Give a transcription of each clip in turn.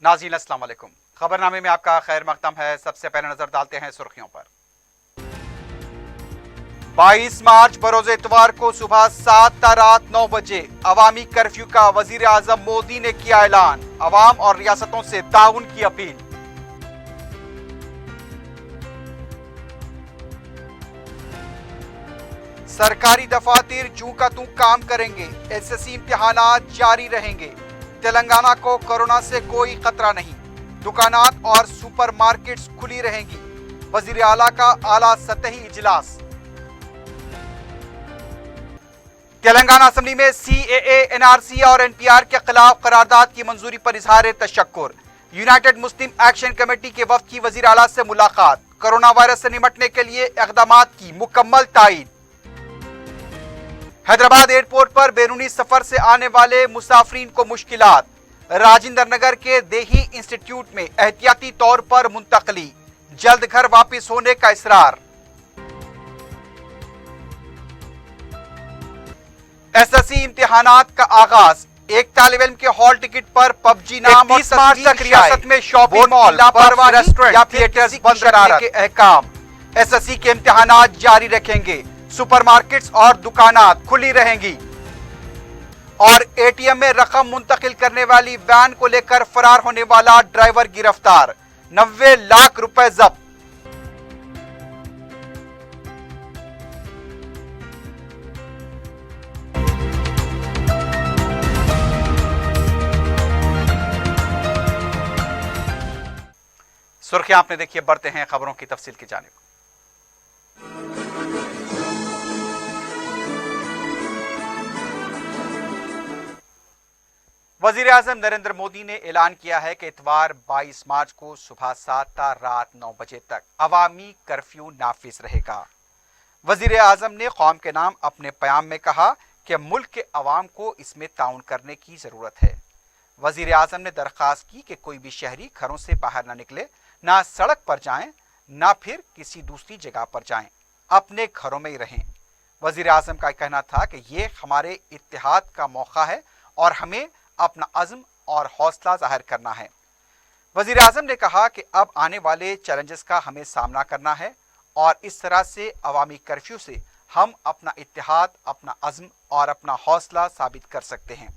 नाज़रीन अस्सलाम वालेकुम। खबरनामे में आपका खैर मकदम है। सबसे पहले नजर डालते हैं सुर्खियों पर। 22 मार्च बरोज इतवार को सुबह 7 ता रात 9 बजे अवामी कर्फ्यू का वजीर आजम मोदी ने किया ऐलान। अवाम और रियासतों से ताउन की अपील। सरकारी दफातर जूं का तूं काम करेंगे। एसएससी इम्तिहानात जारी रहेंगे। तेलंगाना को कोरोना से कोई खतरा नहीं। दुकानात और सुपरमार्केट्स खुली रहेंगी। वजीर आला का आला सतही इजलास। तेलंगाना असेंबली में सीएए, एनआरसी और एनपीआर के खिलाफ करारदाद की मंजूरी पर इजहार तशक्कुर। यूनाइटेड मुस्लिम एक्शन कमेटी के वफ्द की वजीर आला से मुलाकात। कोरोना वायरस से निपटने के लिए इक़दामात की मुकम्मल तायीद। हैदराबाद एयरपोर्ट पर बैरूनी सफर से आने वाले मुसाफरीन को मुश्किलात। राजेंद्र नगर के देही इंस्टीट्यूट में एहतियाती तौर पर मुंतकली। जल्द घर वापस होने का इसरार। एसएससी इम्तिहानात का आगाज। एक तालिब इल्म के हॉल टिकट पर पबजी नाम और 30 मार्च तक रियासत में शॉपिंग मॉल, लापरवाही, रेस्टोरेंट या थिएटर्स बंद कराने के अहकाम। एसएससी के इम्तिहानात जारी रखेंगे। सुपरमार्केट्स और दुकानात खुली रहेंगी। और एटीएम में रकम मुंतकिल करने वाली वैन को लेकर फरार होने वाला ड्राइवर गिरफ्तार। 90 लाख रुपए जब्त। सुर्खियां आपने देखिए, बढ़ते हैं खबरों की तफसील की जानिब। वजीर आजम नरेंद्र मोदी ने ऐलान किया है कि इतवार 22 मार्च को सुबह 7 ता रात 9 बजे तक अवामी कर्फ्यू नाफिज रहेगा। वजीर आजम ने कौम के नाम अपने प्याम में कहा कि मुल्क के अवाम को इसमें ताउन करने की जरूरत है। वजीर आजम ने दरख्वास्त की कि कोई भी शहरी घरों से बाहर ना निकले, ना सड़क पर जाएं, ना फिर किसी दूसरी जगह पर जाएं, अपने घरों में ही रहें। वजीर आजम का कहना था कि ये हमारे इत्तेहाद का मौका है और हमें अपना अज़्म और हौसला जाहिर करना है। वजीर आजम ने कहा कि अब आने वाले चैलेंजेस का हमें सामना करना है और इस तरह से अवामी कर्फ्यू से हम अपना इत्तेहाद, अपना अज़्म और अपना हौसला साबित कर सकते हैं।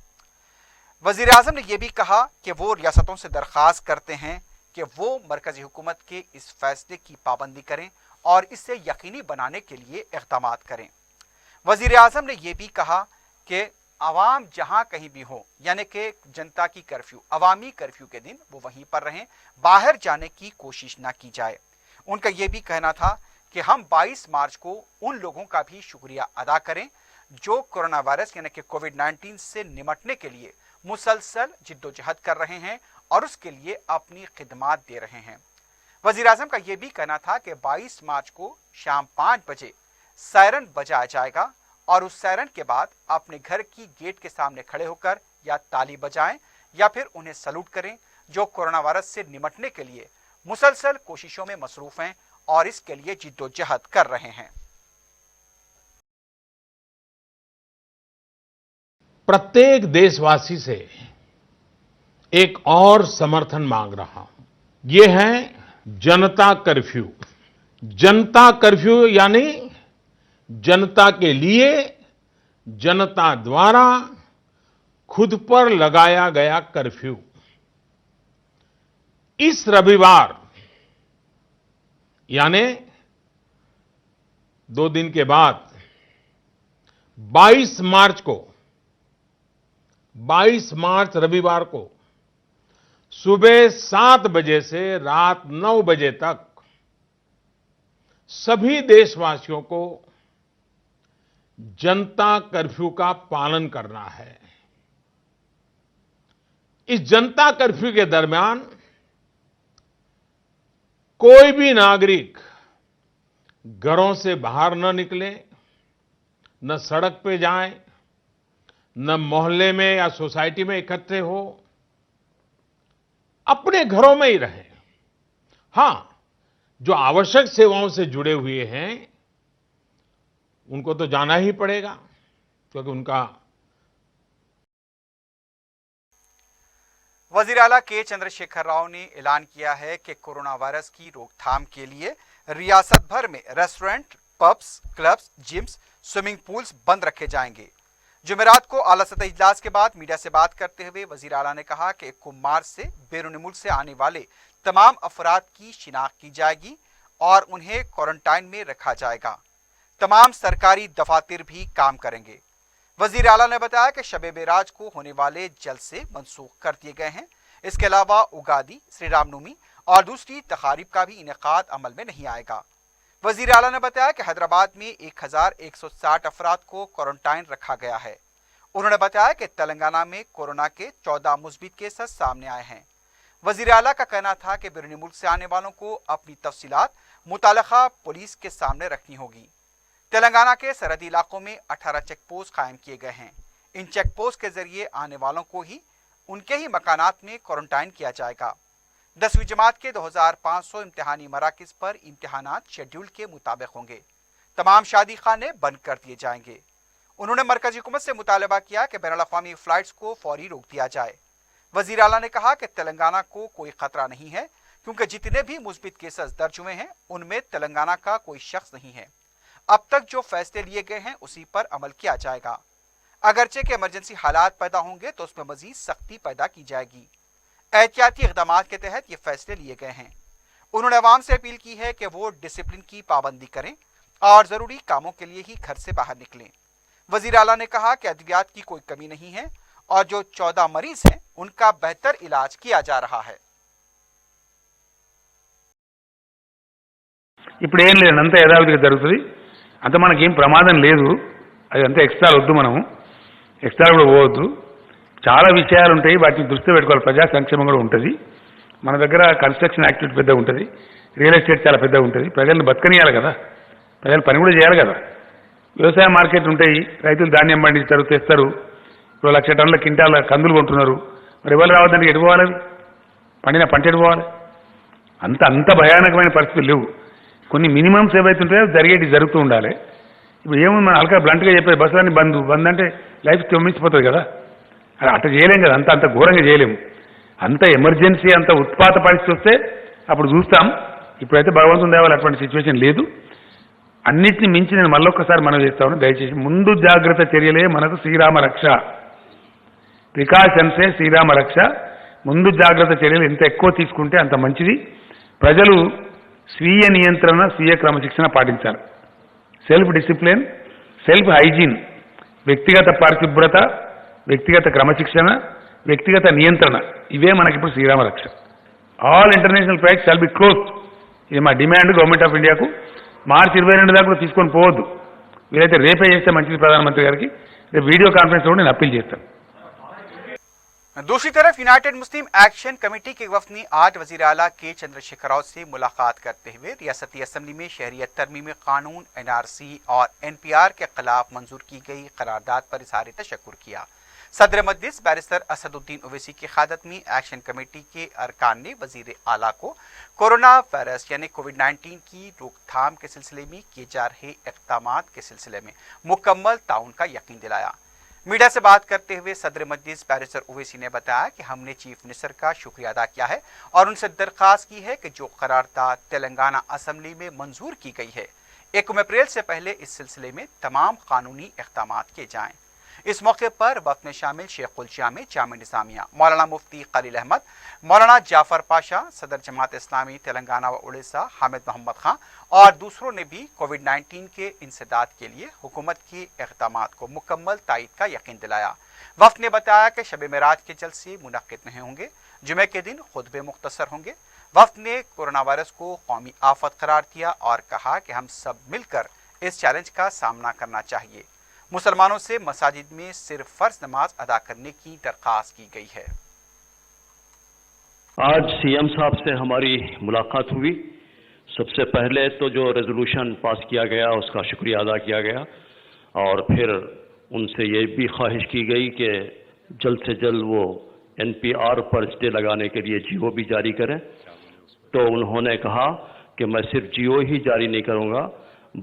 वजीर आजम ने यह भी कहा कि वो रियासतों से दरख्वास्त करते हैं कि वो मरकजी हुकूमत के इस फैसले की पाबंदी करें और इसे यकीनी बनाने के लिए इक़दाम करें। वजीर आजम ने यह भी कहा कि आवाम जहां कहीं भी हो, यानी कि जनता की कर्फ्यू, अवामी कर्फ्यू के दिन वो वहीं पर रहें, बाहर जाने की कोशिश ना की जाए। उनका यह भी कहना था कि हम 22 मार्च को उन लोगों का भी शुक्रिया अदा करें जो कोरोना वायरस यानी कि कोविड-19 से निपटने के लिए मुसलसल जिद्दोजहद कर रहे हैं और उसके लिए अपनी खिदमात दे रहे हैं। वजीर आजम का यह भी कहना था कि 22 मार्च को शाम 5 बजे सायरन बजाया जाएगा और उस सायरन के बाद अपने घर की गेट के सामने खड़े होकर या ताली बजाएं या फिर उन्हें सलूट करें जो कोरोना वायरस से निपटने के लिए मुसलसल कोशिशों में मसरूफ हैं और इसके लिए जिद्दोजहद कर रहे हैं। प्रत्येक देशवासी से एक और समर्थन मांग रहा हूं। ये है जनता कर्फ्यू। जनता कर्फ्यू यानी जनता के लिए, जनता द्वारा खुद पर लगाया गया कर्फ्यू। इस रविवार यानी 2 दिन के बाद 22 मार्च रविवार को सुबह 7 बजे से रात 9 बजे तक सभी देशवासियों को जनता कर्फ्यू का पालन करना है। इस जनता कर्फ्यू के दरमियान कोई भी नागरिक घरों से बाहर न निकले, न सड़क पे जाए, न मोहल्ले में या सोसाइटी में इकट्ठे हो, अपने घरों में ही रहें। हां, जो आवश्यक सेवाओं से जुड़े हुए हैं उनको तो जाना ही पड़ेगा क्योंकि उनका। वजीर आला के चंद्रशेखर राव ने ऐलान किया है कि कोरोना वायरस की रोकथाम के लिए रियासत भर में restaurant, pubs, clubs, gyms, swimming pools बंद रखे जाएंगे। जुमेरात को आला सतह इजलास के बाद मीडिया से बात करते हुए वजीर आला ने कहा कि 1 मार्च से बैरून मुल्क से आने वाले तमाम अफराद की शिनाख्त की जाएगी और उन्हें क्वारंटाइन में रखा जाएगा। तमाम सरकारी दफातर भी काम करेंगे। वजीर आला ने बताया कि शब मेराज को होने वाले जलसे मनसूख कर दिए गए हैं। इसके अलावा उगादी, श्री रामनवमी और दूसरी तकारीब का भी इनेकाद अमल में नहीं आएगा। वजीर आला ने बताया कि हैदराबाद में 1160 अफराद को क्वारंटाइन रखा गया है। उन्होंने बताया कि तेलंगाना में कोरोना के 14 मुस्बित केसेस सामने आए हैं। वजीर आला का कहना था कि बैरून मुल्क से आने वालों को अपनी तफसीलात मुताल्लिका पुलिस के सामने रखनी होगी। तेलंगाना के सरहदी इलाकों में 18 चेक पोस्ट कायम किए गए हैं। इन चेक पोस्ट के जरिए आने वालों को ही उनके ही मकानात में क्वारंटाइन किया जाएगा। 10वीं जमात के 2500 इम्तिहानी मराकिज पर इम्तिहानात शेड्यूल के मुताबिक होंगे। तमाम शादी खाने बंद कर दिए जाएंगे। उन्होंने मरकजी हुकूमत से मुतालबा किया कि बैनुल अक़वामी फ्लाइट्स को फौरी रोक दिया जाए। वजीर आला ने कहा कि तेलंगाना को कोई खतरा नहीं है, क्योंकि जितने भी मुस्बित केसेस दर्ज हुए हैं उनमें तेलंगाना का कोई शख्स नहीं है। अब तक जो फैसले लिए गए हैं उसी पर अमल किया जाएगा। अगरचे के इमरजेंसी हालात पैदा होंगे तो उसमें मजीद सख्ती पैदा की जाएगी। एहतियाती इक़दाम के तहत ये फैसले लिए गए हैं। उन्होंने अवाम से अपील की है कि वो डिसिप्लिन की पाबंदी करें और ज़रूरी कामों के लिए ही घर से बाहर निकलें। वज़ीर आला ने कहा कि अद्वियात की कोई कमी नहीं है और जो 14 मरीज हैं उनका बेहतर इलाज किया जा रहा है। ఇప్పుడు ఏం లేదు, అంతా యథావిధిగా జరుగుతుంది. అంత మనకేం ప్రమాదం లేదు. అది అంతా ఎక్స్ట్రా వద్దు, మనము ఎక్స్ట్రా కూడా పోవద్దు. చాలా విషయాలు ఉంటాయి, వాటిని దృష్టిలో పెట్టుకోవాలి. ప్రజా సంక్షేమం కూడా ఉంటుంది. మన దగ్గర కన్స్ట్రక్షన్ యాక్టివిటీ పెద్దగా ఉంటుంది, రియల్ ఎస్టేట్ చాలా పెద్దగా ఉంటుంది. ప్రజలను బతకనియాలి కదా, ప్రజలు పని కూడా చేయాలి కదా. వ్యవసాయ మార్కెట్ ఉంటాయి, రైతులు ధాన్యం పండిస్తారు, తెస్తారు. ఇప్పుడు 1 లక్ష టన్నుల కింటాల కందులు కొంటున్నారు. మరి ఎవరు రావద్దంటే ఎటు పోవాలి? పండిన పంట ఎటు పోవాలి? అంత భయానకమైన పరిస్థితులు లేవు. కొన్ని మినిమమ్స్ ఏవైతే ఉంటాయో జరుగుతూ ఉండాలి. ఇప్పుడు ఏముంది, మన హల్కా బ్లంట్గా చెప్పేది బస్సులన్నీ బంద్ అంటే లైఫ్ తొమ్మించిపోతుంది కదా. అది అట్లా చేయలేం కదా, అంత ఘోరంగా చేయలేము. అంత ఎమర్జెన్సీ, అంత ఉత్పాత పరిస్థితి వస్తే అప్పుడు చూస్తాం. ఇప్పుడైతే భగవంతుని దేవాలి అటువంటి సిచ్యువేషన్ లేదు. అన్నిటిని మించి నేను మళ్ళొక్కసారి మనం చేస్తాను, దయచేసి ముందు జాగ్రత్త చర్యలే మనకు శ్రీరామ రక్ష. ప్రికాషన్సే శ్రీరామ రక్ష. ముందు జాగ్రత్త చర్యలు ఎంత ఎక్కువ తీసుకుంటే అంత మంచిది. ప్రజలు స్వీయ నియంత్రణ, స్వీయ క్రమశిక్షణ పాటించాలి. సెల్ఫ్ డిసిప్లిన్, సెల్ఫ్ హైజీన్, వ్యక్తిగత పరిశుభ్రత, వ్యక్తిగత క్రమశిక్షణ, వ్యక్తిగత నియంత్రణ, ఇవే మనకి ఇప్పుడు శ్రీరామ రక్ష. All international flights shall be closed. ఇది మా డిమాండ్ గవర్నమెంట్ ఆఫ్ ఇండియాకు. మార్చి 22 దాకా కూడా తీసుకొని పోవద్దు. వీలైతే రేపే చేస్తే మంచిది. ప్రధానమంత్రి గారికి రేపు వీడియో కాన్ఫరెన్స్ లో నేను అప్పీల్ చేస్తాను. दूसरी तरफ यूनाइटेड मुस्लिम एक्शन कमेटी के वफद ने आज वजीर आला के चंद्रशेखर राव से मुलाकात करते हुए रियासती असम्बली में शहरियत तरमीमी कानून, NRC और NPR के खिलाफ मंजूर की गई करारदाद पर इज़हार तशक्कुर किया। सदर मजलिस बैरिस्टर असदुद्दीन ओवैसी की क़यादत में एक्शन कमेटी के अरकान ने वजीर आला को कोरोना वायरस यानी कोविड-19 की रोकथाम के सिलसिले में किए जा रहे इक़दामात के सिलसिले में मुकम्मल ताउन का यकीन दिलाया। मीडिया से बात करते हुए सदर मजलिस बैरिस्टर ओवैसी ने बताया कि हमने चीफ मिनिस्टर का शुक्रिया अदा किया है और उनसे दरख्वास्त की है कि जो करारदाद तेलंगाना असम्बली में मंजूर की गई है 1 अप्रैल से पहले इस सिलसिले में तमाम कानूनी इक़दामात किए जाएं। इस मौके पर वक्त में शामिल शेखुल जामे जामे निज़ामिया, मौलाना मुफ्ती खलील अहमद, मौलाना जाफर पाशा, सदर जमात इस्लामी तेलंगाना व उड़ीसा हामिद मोहम्मद खां और दूसरों ने भी कोविड-19 के इंसदाद के लिए हुकूमत के इक़दामात को मुकम्मल तायीद का यकीन दिलाया। वफ़द ने बताया कि शब मेराज के जलसे मुनक़्क़िद नहीं होंगे, जुमे के दिन खुतबे मुख्तसर होंगे। वफ़द ने कोरोना वायरस को कौमी आफत करार दिया और कहा कि हम सब मिलकर इस चैलेंज का सामना करना चाहिए। मुसलमानों से मसाजिद में सिर्फ फ़र्ज नमाज अदा करने की दरख्वास्त की गई है। आज सीएम साहब से हमारी मुलाकात हुई। सबसे पहले तो जो रेजोल्यूशन पास किया गया उसका शुक्रिया अदा किया गया और फिर उनसे ये भी ख्वाहिश की गई कि जल्द से जल्द वो NPR पर स्टे लगाने के लिए GO भी जारी करें। तो उन्होंने कहा कि मैं सिर्फ GO ही जारी नहीं करूँगा,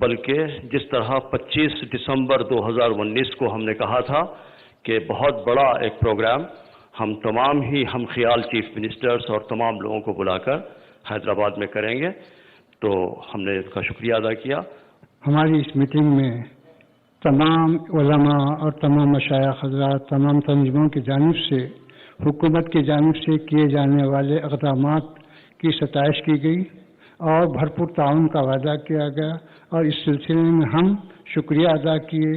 बल्कि जिस तरह 25 दिसंबर 2019 को हमने कहा था कि बहुत बड़ा एक प्रोग्राम ہم تمام ہی ہم خیال چیف منسٹرز اور تمام لوگوں کو بلا کر حیدرآباد میں کریں گے. تو ہم نے اس کا شکریہ ادا کیا. ہماری اس میٹنگ میں تمام علماء اور تمام مشائخ حضرات، تمام تنظیموں کی جانب سے، حکومت کی جانب سے کیے جانے والے اقدامات کی ستائش کی گئی اور بھرپور تعاون کا وعدہ کیا گیا، اور اس سلسلے میں ہم شکریہ ادا کیے.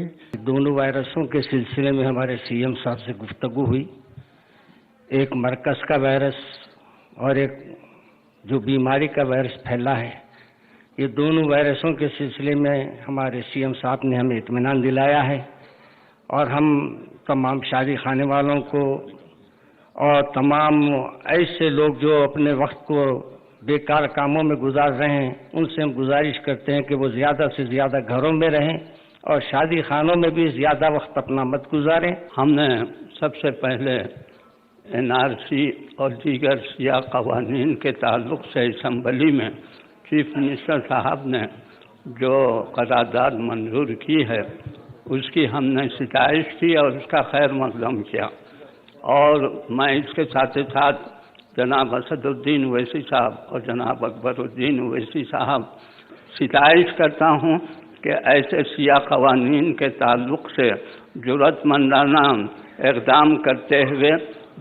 دونوں وائرسوں کے سلسلے میں ہمارے سی ایم صاحب سے گفتگو ہوئی. ایک مرکز کا وائرس اور ایک جو بیماری کا وائرس پھیلا ہے، یہ دونوں وائرسوں کے سلسلے میں ہمارے سی ایم صاحب نے ہمیں اطمینان دلایا ہے، اور ہم تمام شادی خانے والوں کو اور تمام ایسے لوگ جو اپنے وقت کو بیکار کاموں میں گزار رہے ہیں، ان سے ہم گزارش کرتے ہیں کہ وہ زیادہ سے زیادہ گھروں میں رہیں اور شادی خانوں میں بھی زیادہ وقت اپنا مت گزاریں. ہم نے سب سے پہلے NRC اور دیگر سیاہ قوانین کے تعلق سے اسمبلی میں چیف منسٹر صاحب نے جو قرارداد منظور کی ہے اس کی ہم نے ستائش کی اور اس کا خیر مقدم کیا. اور میں اس کے ساتھ ساتھ جناب اسد الدین اویسی صاحب اور جناب اکبر الدین اویسی صاحب ستائش کرتا ہوں کہ ایسے سیاہ قوانین کے تعلق سے جرأت مندانہ اقدام کرتے ہوئے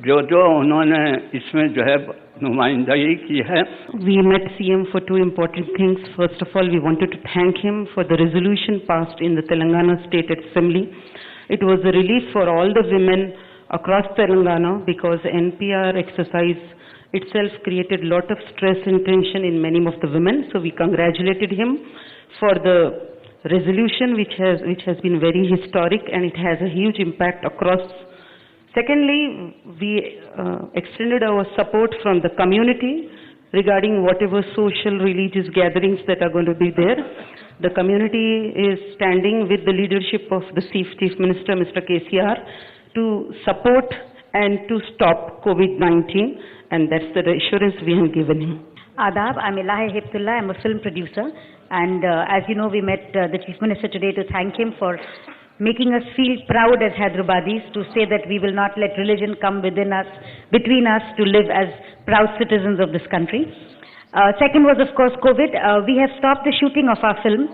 جو انہوں نے اس میں جو ہے نمائندگی کی ہے. We met CM for two important things. First of all, we wanted to thank him for the resolution passed in the Telangana State Assembly. It was a relief for all the women across Telangana because NPR exercise itself created a lot of stress and tension in many of the women. So we congratulated him for the resolution which has been very historic and it has a huge impact across. Secondly, we extended our support from the community regarding whatever social, religious gatherings that are going to be there. The community is standing with the leadership of the Chief Minister, Mr. KCR, to support and to stop COVID-19, and that's the assurance we have given him. Adab, I'm Elahi Hibtullah, I'm a film producer, and as you know, we met the Chief Minister today to thank him for making us feel proud as Hyderabadis, to say that we will not let religion come between us to live as proud citizens of this country. Second was, of course, COVID. We have stopped the shooting of our film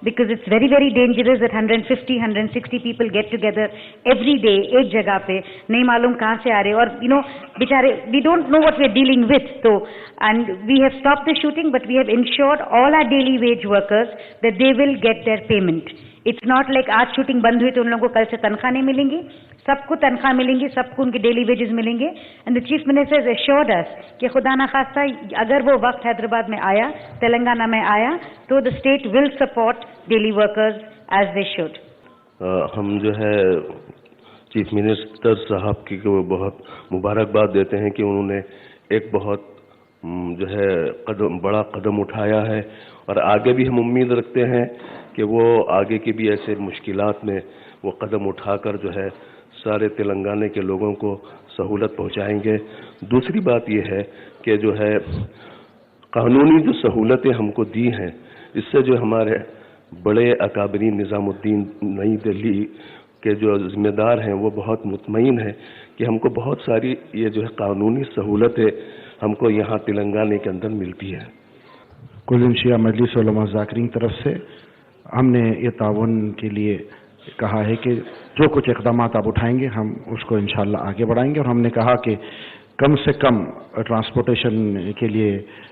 because it's very, very dangerous that 150, 160 people get together every day, ek jagah pe, nahi malum kahan se aa rahe, or, you know, bichare, we don't know what we're dealing with. So, and we have stopped the shooting, but we have ensured all our daily wage workers that they will get their payment. It's not like आज shooting बंद हुई तो उन लोगों को कल से तनख्वाह नहीं मिलेंगी, सबको तनख्वाह मिलेंगी, सबको उनके डेली वेजेस मिलेंगे. And the chief minister has assured us कि खुदा ना खास्ता अगर वो वक्त हैदराबाद में आया, तेलंगाना में आया, तो the state will support daily workers as they should. हम जो है चीफ मिनिस्टर साहब की को बहुत मुबारकबाद देते हैं कि उन्होंने एक बहुत जो है बड़ा कदम उठाया है, और आगे भी हम उम्मीद रखते हैं कि वो आगे की भी ऐसे मुश्किलात में वो कदम उठाकर जो है सारे तेलंगाना के लोगों को सहूलत पहुंचाएंगे. दूसरी बात ये है कि जो है कानूनी जो सहूलतें हमको दी हैं, इससे जो हमारे बड़े अकाबरीन निज़ामुद्दीन नई दिल्ली के जो ज़िम्मेदार हैं वो बहुत मुतमईन हैं कि हमको बहुत सारी ये जो है कानूनी सहूलतें हमको यहाँ तेलंगाना के अंदर मिलती है. कुल शिया मजलिस उलमा ज़ाकिरीन तरफ से हमने ये ताउन के लिए कहा है कि जो कुछ इक़दाम आप उठाएंगे हम उसको इंशाअल्लाह आगे बढ़ाएंगे, और हमने कहा कि कम से कम ट्रांसपोर्टेशन के लिए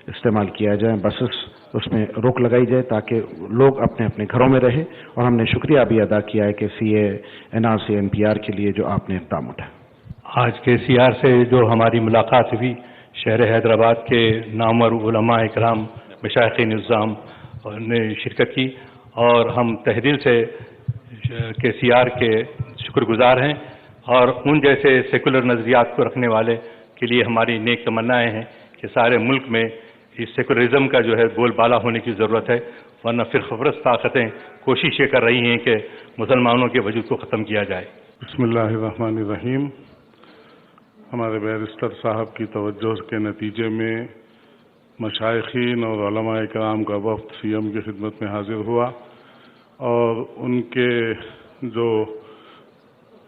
इस्तेमाल किया जाए, बसेस उसमें रोक लगाई जाए ताकि लोग अपने अपने घरों में रहे. और हमने शुक्रिया भी अदा किया है कि CA, NRC, NPR के लिए जो आपने इक़दाम उठाया. आज KCR से जो हमारी मुलाकात हुई, शहर हैदराबाद के नामवर उलमा इकराम मशाइख़ निज़ाम ने शिरकत की, और हम तहे से KCR के शुक्रगुजार हैं, और उन जैसे सेकुलर नज़रियात को रखने वाले के लिए हमारी नेक तमन्नाएं हैं कि सारे मुल्क में इस सेकुलरिज्म का जो है बोलबाला होने की ज़रूरत है, वरना फिर खबरस्त ताकतें कोशिश ये कर रही हैं कि मुसलमानों के वजूद को ख़त्म किया जाए. बिस्मिल्लाहिर्रहमानिर्रहीम. हमारे बैरिस्टर साहब की तवज्जो के नतीजे में मशाइखीन और उलमा इकराम का वफ़द CM की खिदमत में हाजिर हुआ, और उनके जो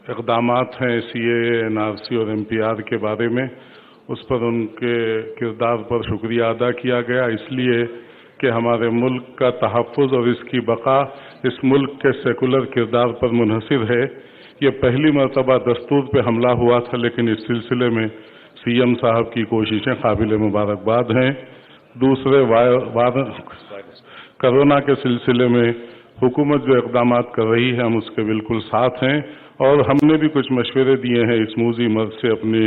इक़दामात हैं CAA, NRC और MPR के बारे में, उस पर उनके किरदार पर शुक्रिया अदा किया गया, इसलिए कि हमारे मुल्क का तहफ़्फ़ुज़ और इसकी बका इस मुल्क के सेकुलर किरदार पर मुनहसिर है। ये पहली मरतबा दस्तूर पे हमला हुआ था, लेकिन इस सिलसिले में CM साहब की कोशिशें काबिल मुबारकबाद हैं। दूसरे कोरोना के सिलसिले में हुकूमत जो इक़दामात कर रही है हम उसके बिल्कुल साथ हैं, और हमने भी कुछ मशवरे दिए हैं इस मूज़ी मर्ज़ से अपनी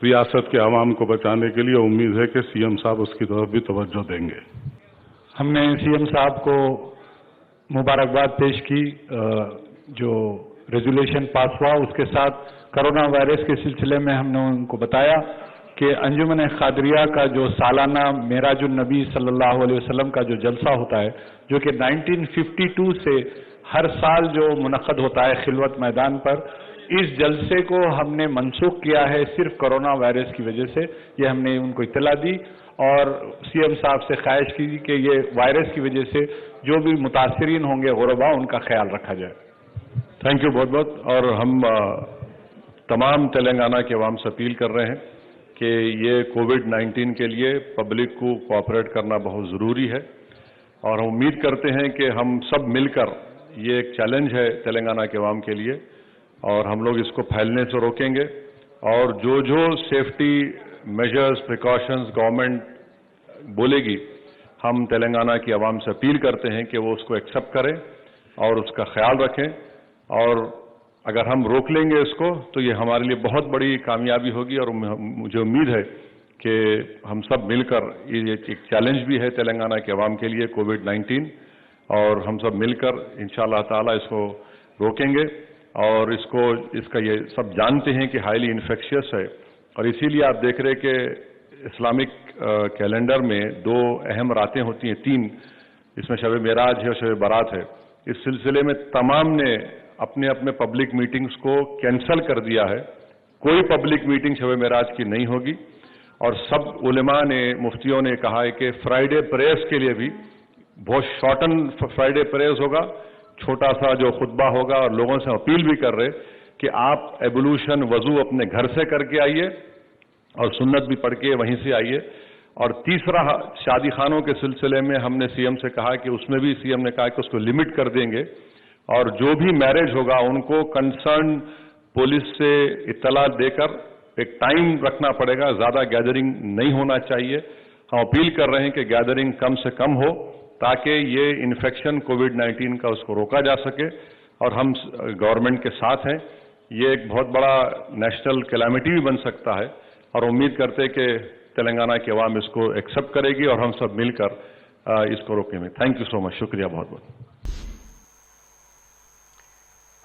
रियासत के आवाम को बचाने के लिए। उम्मीद है कि CM साहब उसकी तरफ भी तवज्जो देंगे। हमने CM साहब को मुबारकबाद पेश की जो रेजोल्यूशन पास हुआ, उसके साथ कोरोना वायरस के सिलसिले में हमने उनको बताया कि अंजुमन क़ादरिया का जो सालाना मेराजुन नबी सल्लल्लाहु अलैहि वसल्लम का जो जलसा होता है, जो कि 1952 से हर साल जो मुनक़द होता है खिलवत मैदान पर, इस जलसे को हमने मनसूख किया है सिर्फ कोरोना वायरस की वजह से। ये हमने उनको इत्तला दी और CM साहब से ख्वाहिश की कि ये वायरस की वजह से जो भी मुतासरीन होंगे गुरबा, उनका ख्याल रखा जाए। थैंक यू बहुत बहुत। और हम तमाम तेलंगाना के अवाम से अपील कर रहे हैं कि ये कोविड-19 के लिए पब्लिक को कोऑपरेट करना बहुत ज़रूरी है, और हम उम्मीद करते हैं कि हम सब मिलकर, ये एक चैलेंज है तेलंगाना के अवाम के लिए, और हम लोग इसको फैलने से रोकेंगे। और जो जो सेफ्टी मेजर्स, प्रिकॉशंस गवर्नमेंट बोलेगी, हम तेलंगाना की आवाम से अपील करते हैं कि वो उसको एक्सेप्ट करें और उसका ख्याल रखें, और अगर हम रोक लेंगे इसको तो ये हमारे लिए बहुत बड़ी कामयाबी होगी। और मुझे उम्मीद है कि हम सब मिलकर, ये एक चैलेंज भी है तेलंगाना के अवाम के लिए कोविड-19, और हम सब मिलकर इंशाअल्लाह ताला इसको रोकेंगे। और इसका ये सब जानते हैं कि हाईली इन्फेक्शियस है, और इसीलिए आप देख रहे कि इस्लामिक कैलेंडर में 2 अहम रातें होती हैं, 3, इसमें शब मेराज है और शब बारात है। इस सिलसिले में तमाम ने अपने अपने पब्लिक मीटिंग्स को कैंसल कर दिया है। कोई पब्लिक मीटिंग शब मेराज की नहीं होगी, और सब उलेमा ने, मुफ्तियों ने कहा है कि फ्राइडे प्रेयर्स के लिए भी बहुत शॉर्टन फ्राइडे प्रेयर्स होगा, छोटा सा जो खुतबा होगा, और लोगों से अपील भी कर रहे कि आप एबोल्यूशन वजू अपने घर से करके आइए और सुन्नत भी पढ़ के वहीं से आइए। और तीसरा, शादी खानों के सिलसिले में हमने CM से कहा कि उसमें भी CM ने कहा कि उसको लिमिट कर देंगे, और जो भी मैरिज होगा उनको कंसर्न पुलिस से इत्तला देकर एक टाइम रखना पड़ेगा, ज्यादा गैदरिंग नहीं होना चाहिए। हम अपील कर रहे हैं कि गैदरिंग कम से कम हो, ताकि ये इन्फेक्शन कोविड-19 का उसको रोका जा सके, और हम गवर्नमेंट के साथ हैं। ये एक बहुत बड़ा नेशनल कैलामिटी भी बन सकता है, और उम्मीद करते हैं कि तेलंगाना की आवाम इसको एक्सेप्ट करेगी और हम सब मिलकर इसको रोकेंगे। थैंक यू सो मच, शुक्रिया बहुत बहुत।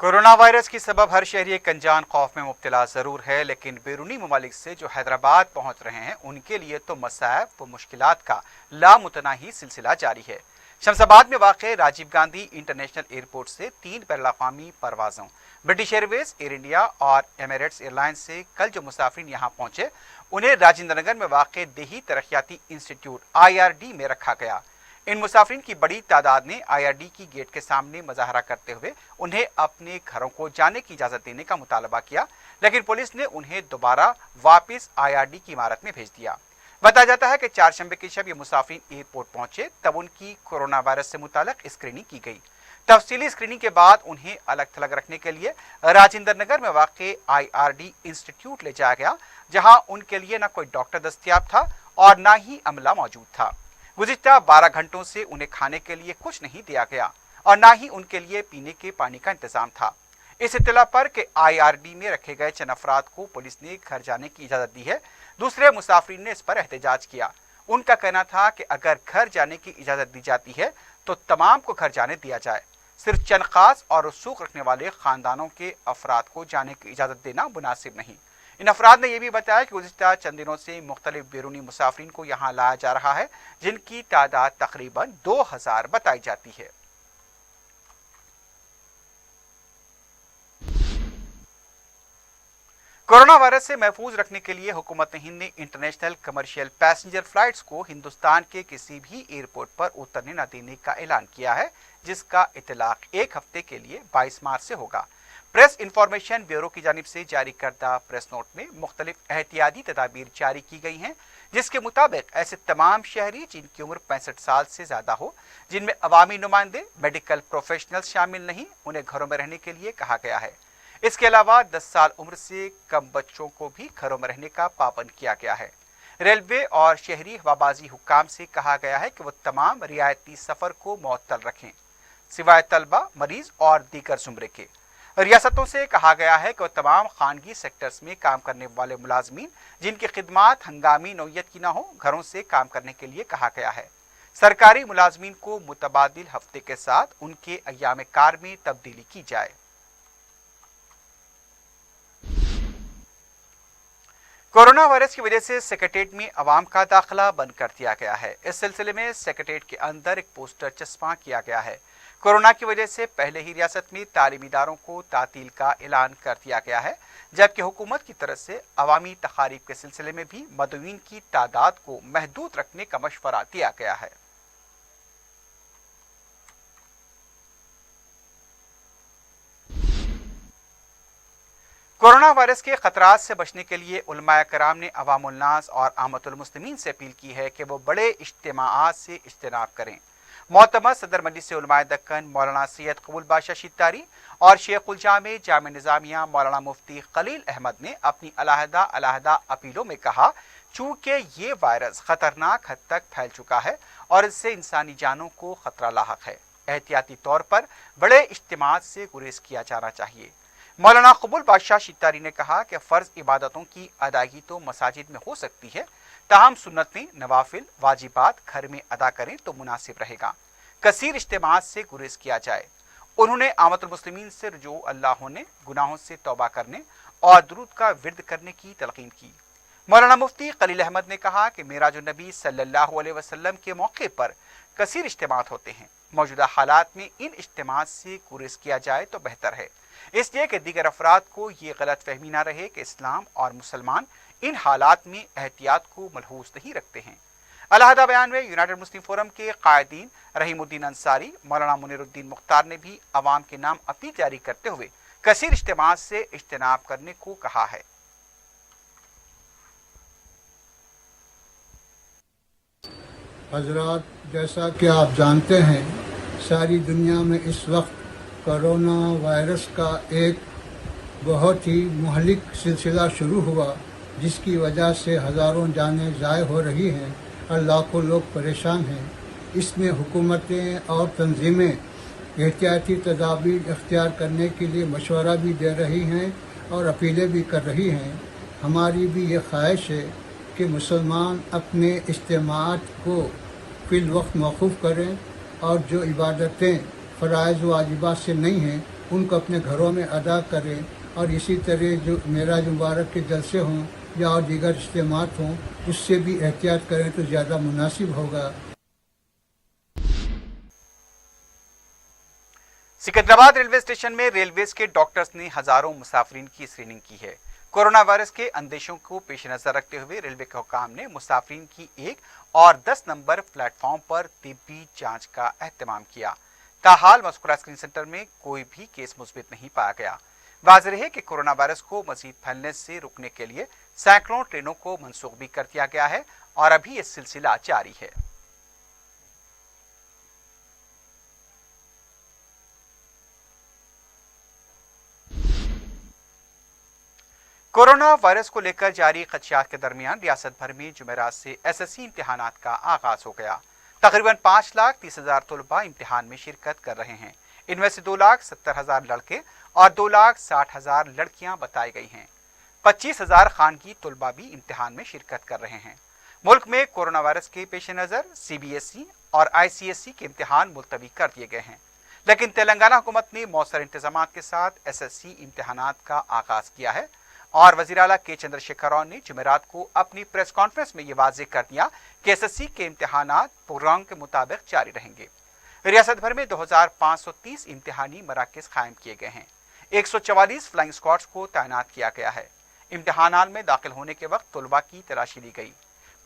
कोरोना वायरस की सबब हर शहरी एक अनजान खौफ में मुब्तला ज़रूर है, लेकिन बैरूनी ममालिक से जो हैदराबाद पहुंच रहे हैं उनके लिए तो मसाइब व मुश्किलात का लामुतनाही सिलसिला जारी है। शमशाबाद में वाक़ राजीव गांधी इंटरनेशनल एयरपोर्ट से 3 बैनुल-अक़वामी परवाज़ों ब्रिटिश एयरवेज, एयर इंडिया और एमिरेट्स एयरलाइंस से कल जो मुसाफिर यहाँ पहुंचे, उन्हें राजेंद्र नगर में वाक़ देही तरक्याती इंस्टीट्यूट IRD में रखा गया। इन मुसाफिरीन की बड़ी तादाद ने IRD की गेट के सामने मुजाहरा करते हुए उन्हें अपने घरों को जाने की इजाज़त देने का मुतालबा किया, लेकिन पुलिस ने उन्हें दोबारा वापस IRD की इमारत में भेज दिया। बताया जाता है कि 4 शंबे की शब ये मुसाफिर एयरपोर्ट पहुंचे, तब उनकी कोरोना वायरस से मुताल्लिक स्क्रीनिंग की गई। तफसीली स्क्रीनिंग के बाद उन्हें अलग थलग रखने के लिए राजेंद्र नगर में वाक़ IRD इंस्टीट्यूट ले जाया गया, जहां उनके लिए न कोई डॉक्टर दस्तयाब था और न ही अमला मौजूद था। गुज़िश्ता 12 घंटों से उन्हें खाने के लिए कुछ नहीं दिया गया और न ही उनके लिए पीने के पानी का इंतजाम था। इस इत्तला पर कि IRD में रखे गए 6 अफराद को पुलिस ने घर जाने की इजाज़त दी है, दूसरे मुसाफिर ने इस पर एहतजाज किया। उनका कहना था कि अगर घर जाने की इजाज़त दी जाती है तो तमाम को घर जाने दिया जाए, सिर्फ चंद खास और रसूख रखने वाले ख़ानदानों के अफराद को जाने की इजाज़त देना मुनासिब नहीं। इन अफराद ने यह भी बताया कि गुज़िश्ता चंद दिनों से मुख्तलिफ बैरूनी मुसाफिरीन को यहाँ लाया जा रहा है, जिनकी तादाद तकरीबन 2000 बताई जाती है। कोरोना वायरस से महफूज रखने के लिए हुकूमत हिंद ने इंटरनेशनल कमर्शियल पैसेंजर फ्लाइट्स को हिंदुस्तान के किसी भी एयरपोर्ट पर उतरने न देने का ऐलान किया है, जिसका इतलाक 1 हफ्ते के लिए 22 मार्च से होगा। प्रेस इंफॉर्मेशन ब्यूरो की जानिब से जारी करदा प्रेस नोट में मुख्तलिफ एहतियाती तदाबीर जारी की गई हैं, जिसके मुताबिक ऐसे तमाम शहरी जिनकी उम्र 65 साल से ज्यादा हो, जिनमें अवामी नुमाइंदे, मेडिकल प्रोफेशनल्स शामिल नहीं, उन्हें घरों में रहने के लिए कहा गया है। इसके अलावा 10 साल उम्र से कम बच्चों को भी घरों में रहने का पाबंद किया गया है। रेलवे और शहरी हवाबाजी हुक्काम से कहा गया है कि वो तमाम रियायती सफर को मुअत्तल रखें, सिवाय तलबा, मरीज और दीगर जुमरे के। रियासतों से कहा गया है कि वो तमाम खानगी सेक्टर्स में काम करने वाले मुलाजमीन जिनकी खिदमात हंगामी नौयत की ना हो, घरों से काम करने के लिए कहा गया है। सरकारी मुलाजमीन को मुतबादिल हफ्ते के साथ उनके अय्याम कार में तब्दीली की जाए। कोरोना वायरस की वजह से सेक्रेटेरिएट में अवाम का दाखिला बंद कर दिया गया है। इस सिलसिले में सेक्रेटेरिएट के अंदर एक पोस्टर चस्पा किया गया है। कोरोना की वजह से पहले ही रियासत में तालीमी इदारों को तातील का ऐलान कर दिया गया है, जबकि हुकूमत की तरफ से अवामी तकारीब के सिलसिले में भी मदऊइन की तादाद को महदूद रखने का मशवरा दिया गया है। कोरोना वायरस के खतरात से बचने के लिए उलमाए कराम ने अवामुल नास और आमतुल मुस्लिमीन से अपील की है कि वो बड़े इज्तिमाआत से इज्तिनाब करें। मोहतमद सदर मजलिस उलमाए दक्कन मौलाना सैयद कबूल बादशाह शित्तारी और शेखुल जामे जामे निजामिया मौलाना मुफ्ती खलील अहमद ने अपनी अलहदा अपीलों में कहा, चूंकि ये वायरस खतरनाक हद तक फैल चुका है और इससे इंसानी जानों को खतरा लाहक है, एहतियाती तौर पर बड़े इज्तिमात से गुरेज किया जाना चाहिए। मौलाना कबूल बादशाह शित्तारी ने कहा कि फ़र्ज इबादतों की अदायगी तो मसाजिद में हो सकती है, ताहम सुन्नतें, नवाफिल, वाजिबात घर में अदा करें तो मुनासिब रहेगा। कसीर इज्तिमात से गुरेज किया जाए। उन्होंने आमतुल मुस्लिमीन से रुजू अल्लाह होने, गुनाहों से तौबा करने और दुरूद का विर्द करने की तलकीन की। मौलाना मुफ्ती खलील अहमद ने कहा कि मेराजुन नबी सल्लल्लाहु अलैहि वसल्लम के मौके पर कसीर इज्तिमात होते हैं। मौजूदा हालात में इन इज्तिमात से गुरेज किया जाए तो बेहतर है, इसलिए कि दीगर अफराद को ये गलत फहमी ना रहे कि इस्लाम और मुसलमान इन हालात में एहतियात को मलहूज नहीं रखते हैं। अलहदा बयान में यूनाइटेड मुस्लिम फोरम के कायदीन रहीमुद्दीन अंसारी, मौलाना मुनीरुद्दीन मुख्तार ने भी अवाम के नाम अपील जारी करते हुए कसीर इज्तिमात से इज्तिनाब करने को कहा है। हजरात, जैसा कि आप जानते हैं, सारी दुनिया में इस वक्त कोरोना वायरस का एक बहुत ही मुहलिक सिलसिला शुरू हुआ, जिसकी वजह से हज़ारों जानें ज़ाय हो रही हैं और लाखों लोग परेशान हैं। इसमें हुकूमतें और तंजीमें एहतियाती तदाबीर इख्तियार करने के लिए मशवरा भी दे रही हैं और अपीलें भी कर रही हैं। हमारी भी ये ख्वाहिश है कि मुसलमान अपने इज्तिमात को फिल वक्त मौकूफ़ करें और जो इबादतें फ़राइज़ वाजिबात से नहीं हैं उनको अपने घरों में अदा करें, और इसी तरह जो मेराज मुबारक के जलसे हों या और दीगर इज्तिमात हों उससे भी एहतियात करें तो ज़्यादा मुनासिब होगा। सिकंदराबाद रेलवे स्टेशन में रेलवेज के डॉक्टर्स ने हजारों मुसाफिरीन की स्क्रीनिंग की है। कोरोना वायरस के अंदेशों को पेश नजर रखते हुए रेलवे के हुकाम ने मुसाफिरीन की 1 और 10 नंबर प्लेटफॉर्म पर तिब्बी जांच का एहतमाम किया। ताहाल मस्कुरा स्क्रीन सेंटर में कोई भी केस मुस्बित नहीं पाया गया। वाज़ेह है कि कोरोना वायरस को मजीद फैलने से रोकने के लिए सैकड़ों ट्रेनों को मनसूख भी कर दिया गया है और अभी यह सिलसिला जारी है। कोरोना वायरस को लेकर जारी खदशात के दरमियान रियासत भर में जुमेरात से एसएससी इम्तिहानात का आगाज हो गया। तकरीबन 5,30,000 तलबा इम्तिहान में शिरकत कर रहे हैं। इनमें से 2,70,000 लड़के और 2,60,000 लड़कियां बताई गई हैं। 25,000 खानगी तलबा भी इम्तिहान में शिरकत कर रहे हैं। मुल्क में कोरोना वायरस के पेश नज़र सीबीएसई और आईसीएसई के इम्तिहान मुलतवी कर दिए गए हैं, लेकिन तेलंगाना हुकूमत ने मौसर इंतजामात के साथ एसएससी इम्तिहानात का आगाज किया है और वज़ीर आला के चंद्रशेखर राव ने जुमेरात को अपनी प्रेस कॉन्फ्रेंस में यह वाज़ेह कर दिया कि एसएससी के इम्तिहानात प्रोग्राम के मुताबिक जारी रहेंगे। रियासत भर में 2,530 इम्तिहानी मराकज़ कायम किए गए हैं। 144 फ्लाइंग स्क्वाड्स को तैनात किया गया है। इम्तिहानात में दाखिल होने के वक्त तलबा की तलाशी ली गई।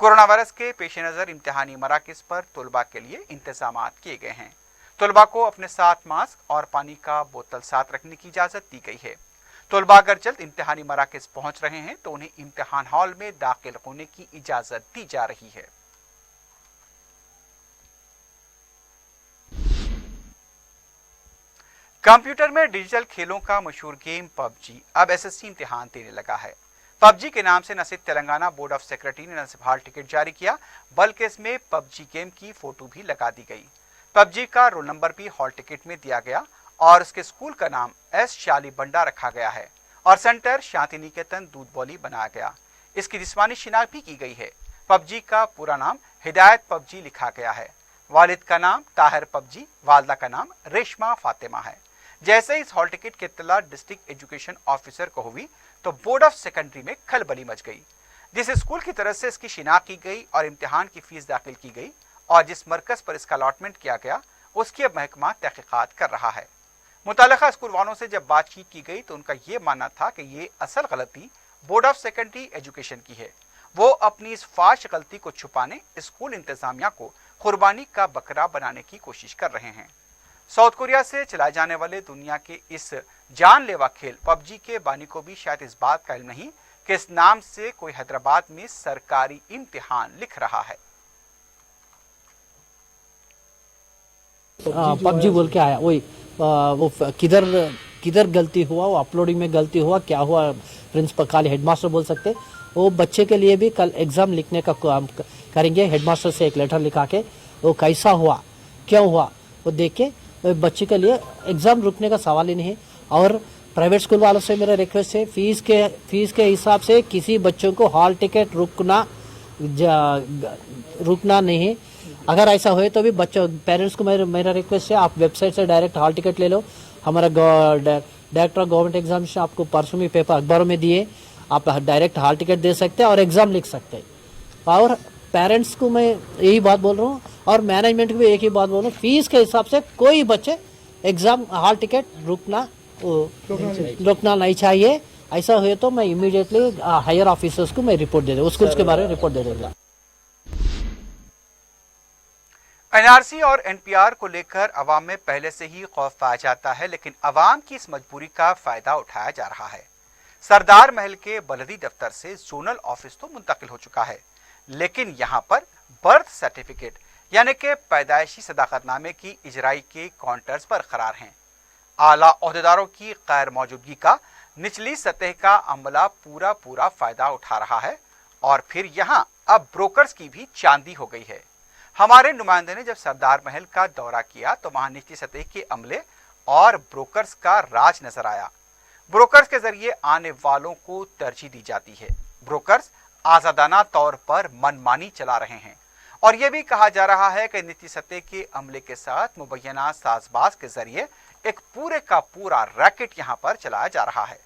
कोरोना वायरस के पेश नज़र इम्तिहानी मराकज़ पर तलबा के लिए इंतजामात किए गए हैं। तलबा को अपने साथ मास्क और पानी का बोतल साथ रखने की इजाजत दी गई है। तलबा अगर जल्द इम्तिहानी मराकज पहुंच रहे हैं तो उन्हें इम्तिहान हॉल में दाखिल होने की इजाजत दी जा रही है। कंप्यूटर में डिजिटल खेलों का मशहूर गेम पबजी अब एसएससी इम्तिहान देने लगा है। पबजी के नाम से न सिर्फ तेलंगाना बोर्ड ऑफ सेक्रेटरी ने न सिर्फ हॉल टिकट जारी किया, बल्कि इसमें पबजी गेम की फोटो भी लगा दी गई। पबजी का रोल नंबर भी हॉल टिकट में दिया गया और उसके स्कूल का नाम एस शाली बंडा रखा गया है और सेंटर शांति निकेतन दूध बौली बनाया गया। इसकी जिस्मानी शिनाख्त भी की गई है। पबजी का पूरा नाम हिदायत पबजी लिखा गया है। वालिद का नाम ताहिर पबजी, वालदा का नाम रेशमा फातिमा है। जैसे इस हॉल टिकट की इत्तला डिस्ट्रिक्ट एजुकेशन ऑफिसर को हुई तो बोर्ड ऑफ सेकेंडरी में खलबली मच गई। जिस स्कूल की तरफ से इसकी शिनाख्त की गई और इम्तिहान की फीस दाखिल की गई और जिस मरकज पर इसका अलॉटमेंट किया गया, उसकी अब महकमा तहकीकात कर रहा है। मुतालिका स्कूल वालों से जब बातचीत की गई तो उनका ये मानना था कि ये असल गलती बोर्ड ऑफ सेकेंडरी एजुकेशन की है। वो अपनी इस फाश गलती को छुपाने स्कूल इंतजामिया को कुर्बानी का बकरा बनाने की कोशिश कर रहे हैं। साउथ कोरिया से चलाए जाने वाले दुनिया के इस जानलेवा खेल पबजी के बानी को भी शायद इस बात का इल्म नहीं कि इस नाम से कोई हैदराबाद में सरकारी इम्तिहान लिख रहा है। पबजी बोल के आया वही वो किधर गलती हुआ, वो अपलोडिंग में गलती हुआ, क्या हुआ, प्रिंसिपल खाली हेडमास्टर बोल सकते। वो बच्चे के लिए भी कल एग्जाम लिखने का काम करेंगे। हेडमास्टर से एक लेटर लिखा के वो कैसा हुआ, क्यों हुआ, वो देख के बच्चे के लिए एग्जाम रुकने का सवाल ही नहीं है। और प्राइवेट स्कूल वालों से मेरा रिक्वेस्ट है, फीस के हिसाब से किसी बच्चों को हॉल टिकट रुकना नहीं। अगर ऐसा हुए तो भी बच्चों पेरेंट्स को मेरा रिक्वेस्ट है, आप वेबसाइट से डायरेक्ट हॉल टिकट ले लो। हमारा डायरेक्टर ऑफ गवर्नमेंट एग्जामिनेशन आपको परसों में पेपर अखबारों में दिए, आप डायरेक्ट हॉल टिकट दे सकते हैं और एग्जाम लिख सकते हैं। और पेरेंट्स को मैं यही बात बोल रहा हूँ और मैनेजमेंट को भी एक ही बात बोल रहा हूँ, फीस के हिसाब से कोई बच्चे एग्जाम हॉल टिकट रुकना नहीं चाहिए। ऐसा हुए तो मैं इमीडिएटली हायर ऑफिसर्स को मैं रिपोर्ट दे दूँ, स्कूल्स के बारे में रिपोर्ट दे दूंगा। एनआरसी और एनपीआर को लेकर अवाम में पहले से ही खौफ पाया जाता है, लेकिन अवाम की इस मजबूरी का फायदा उठाया जा रहा है। सरदार महल के बलदी दफ्तर से जोनल ऑफिस तो मुंतकिल हो चुका है, लेकिन यहाँ पर बर्थ सर्टिफिकेट यानी कि पैदाइशी सदाकतनामे की इजराई के काउंटर्स बरकरार हैं। आला ओहदेदारों की गैर मौजूदगी का निचली सतह का अमला पूरा फायदा उठा रहा है और फिर यहाँ अब ब्रोकर्स की भी चांदी हो गई है। हमारे नुमाइंदे ने जब सरदार महल का दौरा किया तो वहां निचली सतह के अमले और ब्रोकर्स का राज नजर आया। ब्रोकर्स के जरिए आने वालों को तरजीह दी जाती है। ब्रोकर्स आजादाना तौर पर मनमानी चला रहे हैं और यह भी कहा जा रहा है कि निचली सतह के अमले के साथ मुबैना साजबाज के जरिए एक पूरे का पूरा रैकेट यहाँ पर चलाया जा रहा है।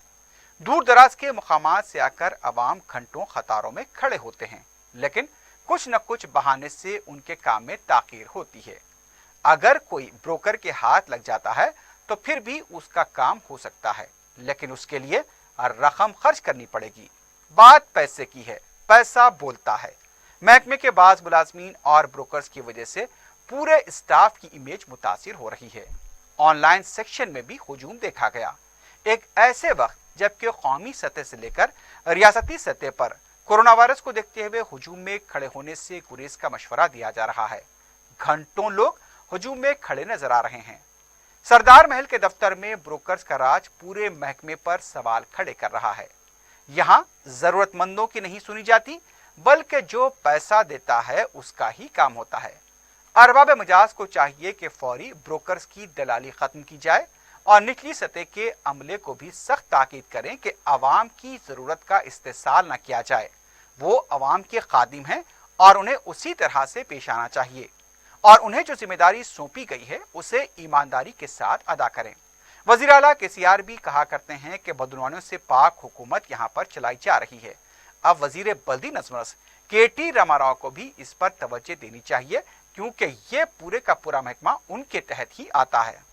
दूर दराज के मुकामात से आकर अवाम घंटों कतारों में खड़े होते हैं, लेकिन कुछ न कुछ बहाने से उनके काम में ताखीर होती है। अगर कोई ब्रोकर के हाथ लग जाता है तो फिर भी उसका काम हो सकता है, लेकिन उसके लिए रकम खर्च करनी पड़ेगी। बात पैसे की है, पैसा बोलता है। महकमे के बाज मुलाजमीन और ब्रोकर्स की वजह से पूरे स्टाफ की इमेज मुतासिर हो रही है। ऑनलाइन सेक्शन में भी हुजूम देखा गया, एक ऐसे वक्त जबकि कौमी सतह से लेकर रियासती सतह पर कोरोना वायरस को देखते हुए हुजूम में खड़े होने से गुरेज का मशवरा दिया जा रहा है। घंटों लोग हुजूम में खड़े नजर आ रहे हैं। सरदार महल के दफ्तर में ब्रोकर्स का राज पूरे महकमे पर सवाल खड़े कर रहा है। यहाँ जरूरतमंदों की नहीं सुनी जाती, बल्कि जो पैसा देता है उसका ही काम होता है। अरबाब मजाज को चाहिए कि फौरी ब्रोकर्स की दलाली खत्म की जाए और निचली सतह के अमले को भी सख्त ताकीद करें कि अवाम की जरूरत का इस्तेसाल न किया जाए। वो अवाम के खादिम हैं और उन्हें उसी तरह से पेश आना चाहिए और उन्हें जो जिम्मेदारी सौंपी गई है उसे ईमानदारी के साथ अदा करें। वजीर आला केसीआर भी कहा करते हैं कि बदनवानियों से पाक हुकूमत यहाँ पर चलाई जा रही है। अब वजीर बल्दी नजमस केटी रामाराव को भी इस पर तवज्जो देनी चाहिए, क्योंकि ये पूरे का पूरा महकमा उनके तहत ही आता है।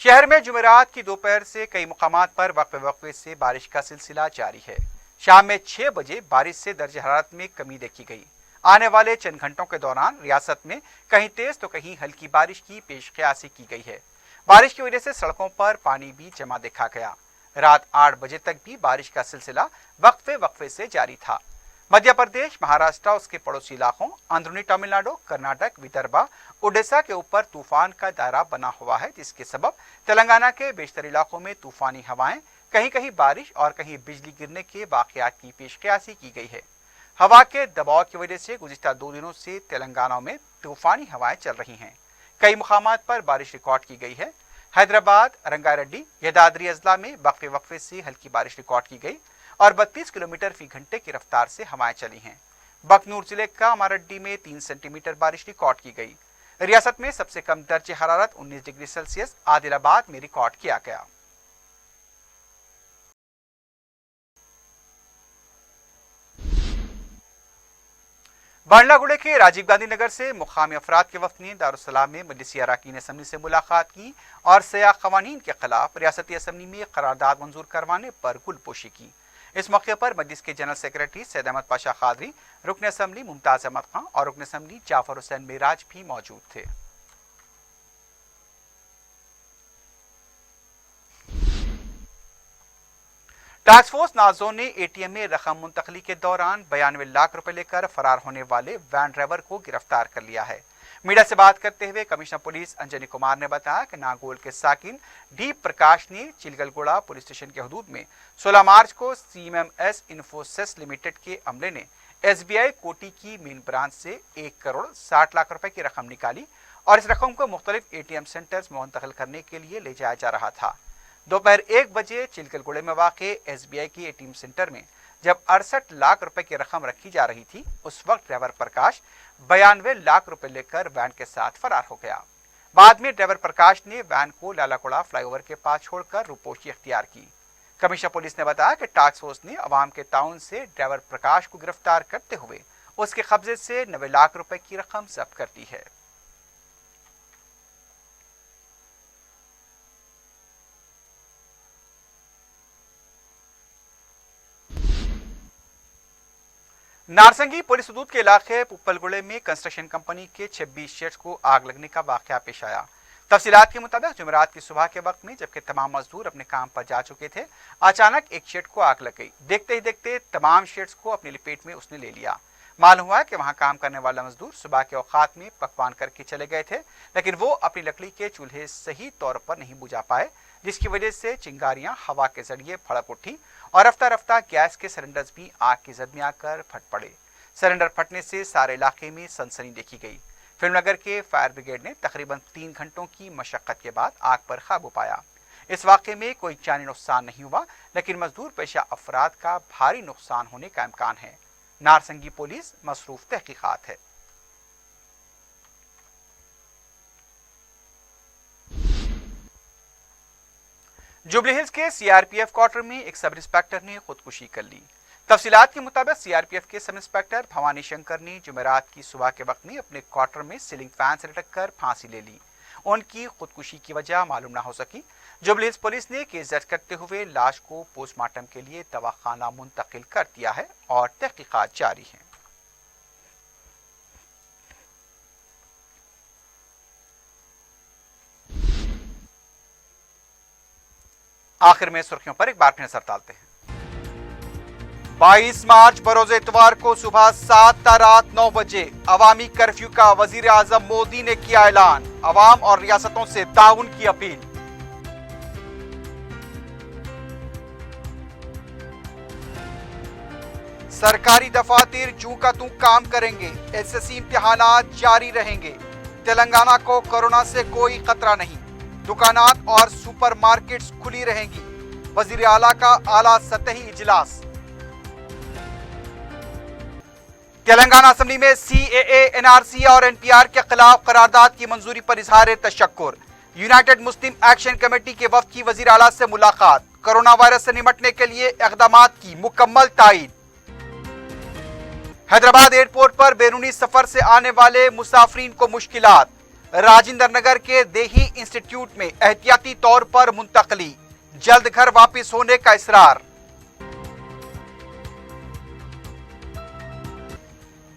शहर में जुमेरात की दोपहर से कई मुकामात पर वक्फे से बारिश का सिलसिला जारी है। शाम में 6 बजे बारिश से दर्ज हरारत में कमी देखी गई। आने वाले चंद घंटों के दौरान रियासत में कहीं तेज तो कहीं हल्की बारिश की पेशकयासी की गई है। बारिश की वजह से सड़कों पर पानी भी जमा देखा गया। रात 8 बजे तक भी बारिश का सिलसिला वक्फे से जारी था। मध्य प्रदेश, महाराष्ट्र, उसके पड़ोसी इलाकों, अंदरूनी तमिलनाडु, कर्नाटक, विदर्भा, ओडिशा के ऊपर तूफान का दायरा बना हुआ है, जिसके सबब तेलंगाना के बेशतर इलाकों में तूफानी हवाएं, कहीं कहीं बारिश और कहीं बिजली गिरने के वाकयात की पेशकयासी की गई है। हवा के दबाव की वजह से गुज़िश्ता 2 दिनों से तेलंगाना में तूफानी हवाएं चल रही हैं। कई मुकामात पर बारिश रिकॉर्ड की गई है। हैदराबाद, रंगारेड्डी, यदाद्री अजला में वक्फे से हल्की बारिश रिकॉर्ड की गई और 32 किलोमीटर फी घंटे की रफ्तार से हवाएं चली हैं। बकनूर जिले का अमारड्डी में 3 सेंटीमीटर बारिश रिकॉर्ड की गई। रियासत में सबसे कम दर्जे हरारत 19 डिग्री सेल्सियस आदिलाबाद में रिकॉर्ड किया गया। बांडलागुड़े के राजीव गांधी नगर से मुकामी अफराद के वफ्द ने दारुस्सलाम में मजलिसी अरकान असम्बली से मुलाकात की और सयाह क़वानीन के खिलाफ रियासती असम्बली में करारदाद मंजूर करवाने पर गुलपोशी की। इस मौके पर मजलिस के जनरल सेक्रेटरी सैयद अहमद पाशा खादरी, रुकन असम्बली मुमताज अहमद खां और रुकन असम्बली जाफर हुसैन मेराज भी मौजूद थे। टास्क फोर्स नाजोन ने एटीएम में रकम मुंतकली के दौरान 92 लाख रुपए लेकर फरार होने वाले वैन ड्राइवर को गिरफ्तार कर लिया है। मीडिया से बात करते हुए कमिश्नर पुलिस अंजनी कुमार ने बताया कि नागोल के साकिन डी प्रकाश ने चिलगलगुड़ा पुलिस स्टेशन के हदूद में 16 मार्च को CMS इन्फोसिस लिमिटेड के अमले ने SBI कोटी की मेन ब्रांच से 1 करोड़ 60 लाख रुपए की रकम निकाली और इस रकम को मुख्तलिफ ATM सेंटर्स में मुंतकिल करने के लिए ले जाया जा रहा था। दोपहर 1 बजे चिलगलगुड़े में वाक़े SBI की ATM सेंटर में जब 68 लाख रुपए की रकम रखी जा रही थी, उस वक्त ड्राइवर प्रकाश 92 लाख रुपए लेकर वैन के साथ फरार हो गया। बाद में ड्राइवर प्रकाश ने वैन को लालाकोड़ा फ्लाईओवर के पास छोड़कर रुपोशी इख्तियार की। कमिश्नर पुलिस ने बताया कि टास्क फोर्स ने अवाम के ताउन से ड्राइवर प्रकाश को गिरफ्तार करते हुए उसके कब्जे से 90 लाख रुपए की रकम जब्त कर दी है। नारसंगी पुलिस हदूद के इलाके पुप्पलगुड़े में कंस्ट्रक्शन कंपनी के 26 शेड्स को आग लगने का वाकया पेश आया। तफसीलात के मुताबिक जुमेरात की सुबह के वक्त में जबकि तमाम मजदूर अपने काम पर जा चुके थे, अचानक एक शेड को आग लग गई। देखते ही देखते तमाम शेड्स को अपनी लपेट में उसने ले लिया। मालूम हुआ कि वहां काम करने वाला मजदूर सुबह के औकात में पकवान करके चले गए थे, लेकिन वो अपनी लकड़ी के चूल्हे सही तौर पर नहीं बुझा पाए, जिसकी वजह से चिंगारियां हवा के जरिए भड़क उठी और रफ्ता रफ्ता गैस के सिलेंडर्स भी आग की जद में आकर फट पड़े। सिलेंडर फटने से सारे इलाके में सनसनी देखी गई। फिल्मनगर के फायर ब्रिगेड ने तकरीबन 3 घंटों की मशक्कत के बाद आग पर काबू पाया। इस वाक़े में कोई जानी नुकसान नहीं हुआ, लेकिन मजदूर पेशा अफराद का भारी नुकसान होने का इम्कान है। नारसंगी पुलिस मसरूफ तहकीकात है। जुबली हिल्स के CRPF क्वार्टर में एक सब इंस्पेक्टर ने खुदकुशी कर ली। तफसीलात के मुताबिक CRPF के सब इंस्पेक्टर भवानी शंकर ने जुमेरात की सुबह के वक्त में अपने क्वार्टर में सीलिंग फैन से लटक कर फांसी ले ली। उनकी खुदकुशी की वजह मालूम न हो सकी। जुबली हिल्स पुलिस ने केस दर्ज करते हुए लाश को पोस्टमार्टम के लिए दवाखाना मुंतकिल कर दिया है और तहकीकात जारी है। आखिर में सुर्खियों पर एक बार फिर नजर डालते हैं। 22 मार्च बरोज इतवार को सुबह 7 ता रात 9 बजे अवामी कर्फ्यू का वजीर आजम मोदी ने किया ऐलान। अवाम और रियासतों से ताउन की अपील। सरकारी दफातर जूं का तूं काम करेंगे। SSC इम्तिहानात जारी रहेंगे। तेलंगाना को कोरोना से कोई खतरा नहीं। दुकानात और सुपरमार्केट्स खुली रहेंगी। वजीर आला का आला सतही इजलास। तेलंगाना असेंबली में CAA, NRC और NPR के खिलाफ करारदाद की मंजूरी पर इजहार तशक्कुर। यूनाइटेड मुस्लिम एक्शन कमेटी के वफद की वजीर आला से मुलाकात। कोरोना वायरस से निपटने के लिए इक़दामात की मुकम्मल तायीद। हैदराबाद एयरपोर्ट पर बैरूनी सफर से आने वाले मुसाफरीन को मुश्किलात। राजेंद्र नगर के देही इंस्टीट्यूट में एहतियाती तौर पर मुंतकली, जल्द घर वापस होने का इसरार।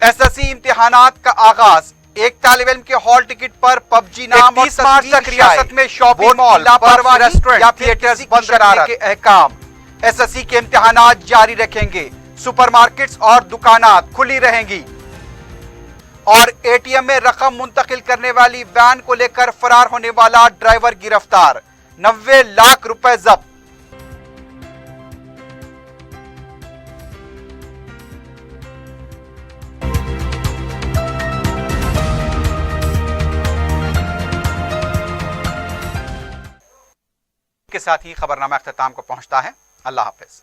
एसएससी इम्तिहानात का आगाज, एक तालिब इल्म के हॉल टिकट पर पबजी नाम और 30 मार्च तक रियासत में शॉपिंग मॉल, रेस्टोरेंट या थिएटर्स बंद कराने के अहकाम। एसएससी के इम्तिहानात जारी रखेंगे, सुपरमार्केट्स और दुकानात खुली रहेंगी। और एटीएम में रकम मुंतकिल करने वाली वैन को लेकर फरार होने वाला ड्राइवर गिरफ्तार, 90 लाख रुपए जब्त। के साथ ही खबरनामा अख्ताम को पहुंचता है। अल्लाह हाफिज।